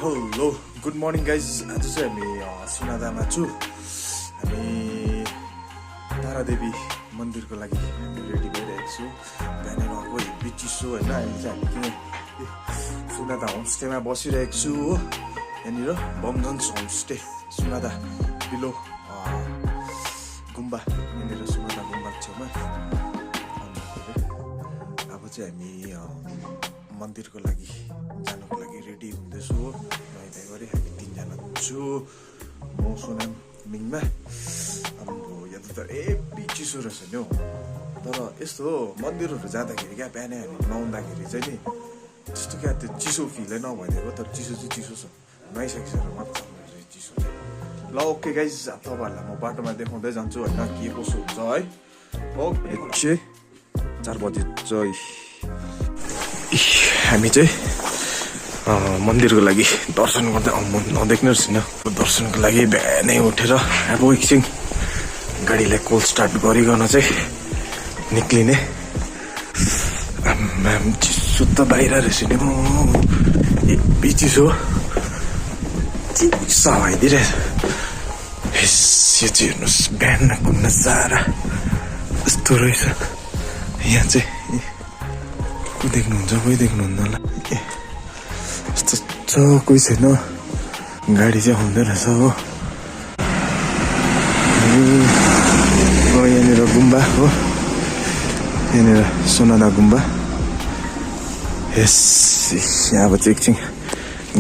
Hello good morning guys. आज चाहिँ हामी सुनादामा छु। हामी तारादेवी मन्दिरको लागि हामी रेडी भइरहेको छु। बिहानै गएको हेभी चिसो होइन। अहिले चाहिँ हामी सुनादा होमस्टेमा बसिरहेको छु हो। यहाँनिर बङजन्स होमस्टे सुनादा बिलो गुम्बा, यहाँनिर सुनादा गुम्बा छेउमा। अब चाहिँ हामी मन्दिरको लागि जानुको लागि रेडी हुँदैछु हो। नुहाइ गरी हामी 3 जना छु, म सोनाम मिङमा। हाम्रो यहाँ त हेभी चिसो रहेछ नि हौ। तर यस्तो हो, मन्दिरहरू जाँदाखेरि क्या बिहानै हामी नुहाउँदाखेरि चाहिँ नि त्यस्तो क्या त्यो चिसो फिलै नभइदिएको। तर चिसो चाहिँ चिसो छ, नुहाइसकेर मात्र चिसो। ल ओके गाइज, तपाईँहरूलाई म बाटोमा देखाउँदै जान्छु होइन के कसो हुन्छ है। ओके 4 बजे चाहिँ हामी चाहिँ मन्दिरको लागि दर्शन गर्दै नदेख्ने रहेछ। दर्शनको लागि बिहानै उठेर अब एकछिन गाडीलाई कोल्ड स्टार्ट गरिकन चाहिँ निक्लिने। चिसो त बाहिर रहेछ नि, हेभी चिसो चिसो भइदिरहेछ। यो चाहिँ हेर्नुहोस्, बिहानको नजारा यस्तो रहेछ। यहाँ चाहिँ को देख्नुहुन्छ, कोही देख्नुहुन्न होला। यस्तो छ, कोही छैन, गाडी चाहिँ आउँदै रहेछ हो। यहाँनिर गुम्बा हो, यहाँनिर सोनादा गुम्बा। यस, अब चाहिँ एकछिन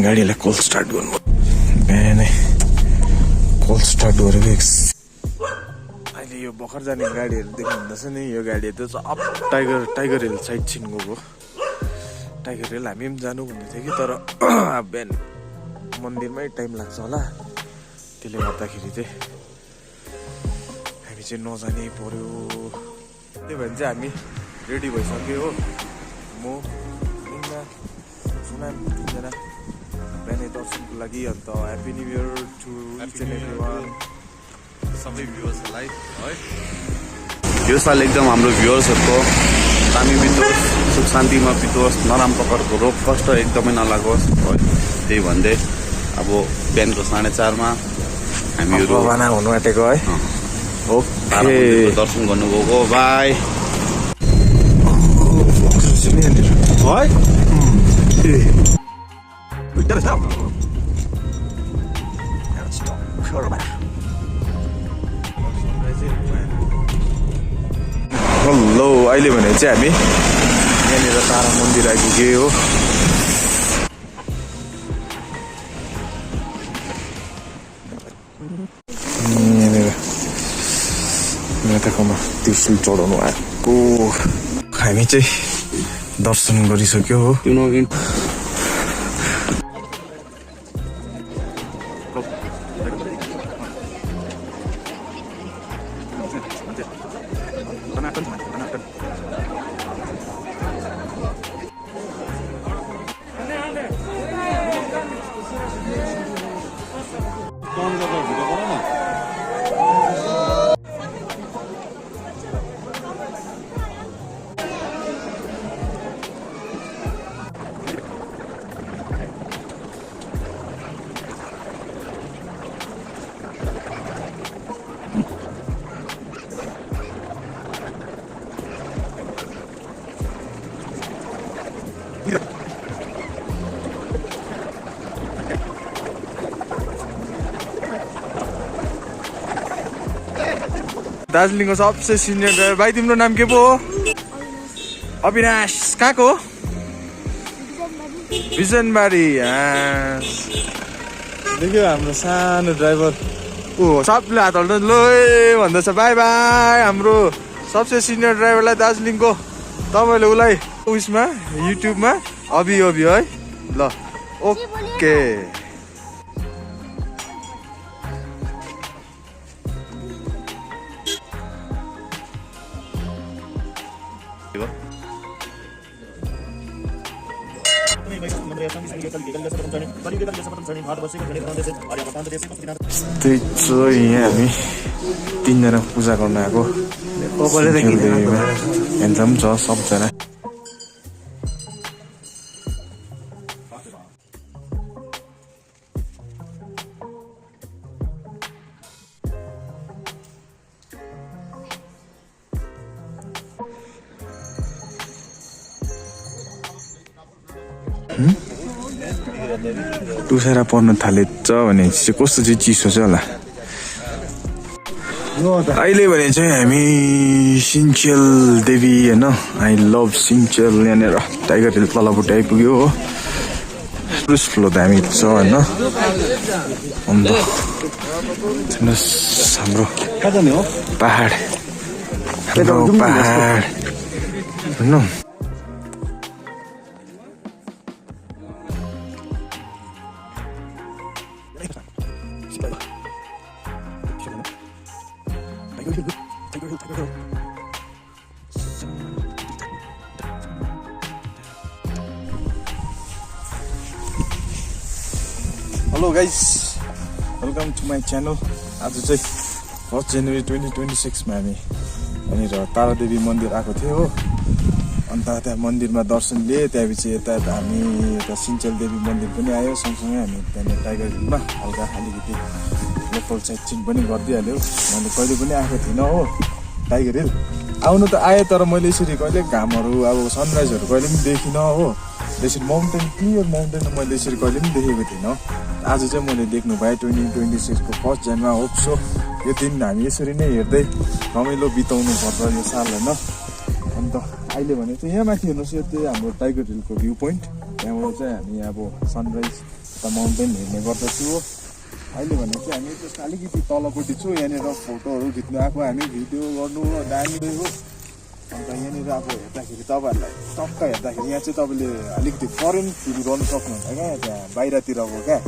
गाडीलाई कोल्ड स्टार्ट गर्नु। बिहानै कोल्ड स्टार्ट गरेको अहिले यो भर्खर जाने गाडीहरू देख्नुहुँदैछ नि। यो गाडी त अब टाइगर हिल साइड छिन गएको। टाइगर हिल हामी पनि जानु भन्दै थियो कि, तर अब बिहान मन्दिरमै टाइम लाग्छ होला। त्यसले गर्दाखेरि चाहिँ हामी चाहिँ नजानै पर्यो। त्यही भएर चाहिँ हामी रेडी भइसक्यो हो। म मिङमा सोनाम 3 जना बिहानै दर्शनको लागि। अन्त happy new year to each and everyone, सबै भ्युवर्सहरूलाई है। यो साल एकदम हाम्रो भ्युवर्सहरूको दामी बितोस्, सुख शान्तिमा बितोस्, नराम्रो प्रकारको रोग कष्ट एकदमै नलागोस् है। त्यही भन्दै अब बिहानको 4:30 मा हामीहरू रवाना हुनु आँटेको है। ओके, दर्शन गर्नुभएको। बाई हेलो, अहिले भने चाहिँ हामी यहाँनिर तारा मन्दिर आइपुगे हो। यहाँनिर माथिकोमा त्रिशूल चढाउनु आएको। हामी चाहिँ दर्शन गरिसक्यो हो। दार्जिलिङको सबसे सिनियर ड्राइभर। भाइ तिम्रो नाम के पो हो? अविनाश। कहाँको? बिजनबारी। देख्यो हाम्रो सानो ड्राइभर। सबले हात हाल्नु लो भन्दैछ। बाई बाई हाम्रो सबसे सिनियर ड्राइभरलाई दार्जिलिङको। तपाईँले उसलाई उयसमा युट्युबमा अभि है ल। ओके, त्यही छ। यहाँ हामी 3 जना पूजा गर्न आएको। हेन्डसम छ सबजना। टुसेर पर्न थालेछ भने चाहिँ कस्तो चाहिँ चिसो छ होला अहिले भने चाहिँ हामी सिन्चेल देवी होइन आई लभ सिन्चेल यहाँनिर टाइगर हिल तलपट्टि आइपुग्यो हो टुरिस्ट फ्लो दामी छ होइन अन्त हाम्रो पहाड होइन hello guys welcome to my channel आज चाहिँ 1 जनवरी 2026 मा हामी यहाँनिर तारादेवी मन्दिर आएको थियो हो अन्त त्यहाँ मन्दिरमा दर्शन लिए त्यहाँपछि यता हामी यता सिन्चेल देवी मन्दिर पनि आयो सँगसँगै हामी त्यहाँनिर टाइगर हिलमा हल्का अलिकति लोकल साइट सिन पनि गरिदिइहाल्यो मैले कहिले पनि आएको थिइनँ हो टाइगर हिल आउनु त आएँ तर मैले यसरी कहिले घामहरू अब सनराइजहरू कहिले पनि देखिनँ हो यसरी माउन्टेन क्लियर माउन्टेन मैले यसरी कहिले पनि देखेको थिइनँ आज चाहिँ मैले देख्नु पाएँ 2026 को 1 जनवरीमा होप सो यो दिन हामी यसरी नै हेर्दै रमाइलो बिताउनु पर्छ यो साल होइन अन्त अहिले भने चाहिँ यहाँ माथि हेर्नुहोस् यो चाहिँ हाम्रो टाइगर हिलको भ्यू पोइन्ट त्यहाँबाट चाहिँ हामी अब सनराइज त माउन्टेन हेर्ने गर्दछु हो अहिले भने चाहिँ हामी त्यसको अलिकति तलपट्टि छु यहाँनिर फोटोहरू खिच्नु आएको हामी भिडियो गर्नु दामी हो अन्त यहाँनिर अब हेर्दाखेरि तपाईँहरूलाई टक्क हेर्दाखेरि यहाँ चाहिँ तपाईँले अलिकति फरेन फिल गर्नु सक्नुहुन्छ क्या त्यहाँ बाहिरतिरको क्या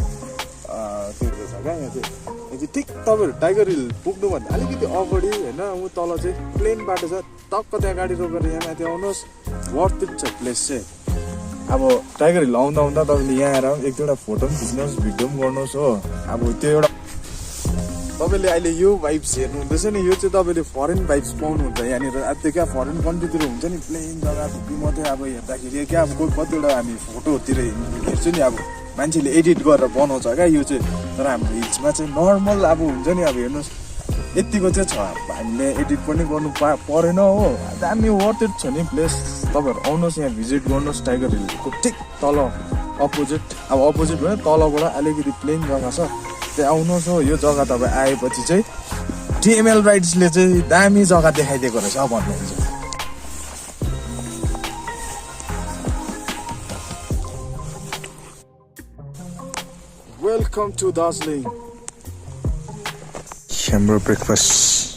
त्यो रहेछ क्या यहाँ चाहिँ ठिक तपाईँहरू टाइगर हिल पुग्नुभन्दा अलिकति अगाडि होइन ऊ तल चाहिँ प्लेन बाटो छ टक्क त्यहाँ गाडी रोकेर यहाँ माथि आउनुहोस् वर्थ इट छ प्लेस चाहिँ अब टाइगर हिल आउँदा आउँदा तपाईँले यहाँ आएर एक दुईवटा फोटो पनि खिच्नुहोस् भिडियो पनि गर्नुहोस् हो अब त्यो एउटा तपाईँले अहिले यो भाइब्स हेर्नुहुँदैछ नि यो चाहिँ तपाईँले फरेन भाइब्स पाउनुहुन्छ यहाँनिर अब त्यो क्या फरेन कन्ट्रीतिर हुन्छ नि प्लेन जग्गा धुपी मात्रै अब हेर्दाखेरि क्या अब कोही कतिवटा हामी फोटोतिर हेर्छु नि अब मान्छेले एडिट गरेर बनाउँछ क्या यो चाहिँ तर हाम्रो हिल्समा चाहिँ नर्मल अब हुन्छ नि अब हेर्नुहोस् यतिको चाहिँ छ हामीले एडिट पनि गर्नु परेन हो दामी वर्थ इट छ नि प्लेस तपाईँहरू आउनुहोस् यहाँ भिजिट गर्नुहोस् टाइगर हिलको ठिक तल अपोजिट अब अपोजिट भयो तलबाट अलिकति प्लेन जग्गा छ त्यहाँ आउनुहोस् हो यो जग्गा तपाईँ आएपछि चाहिँ टिएमएल राइड्सले चाहिँ दामी जग्गा देखाइदिएको रहेछ भन्नुहुन्छ वेलकम टु दार्जिलिङ हाम्रो ब्रेकफास्ट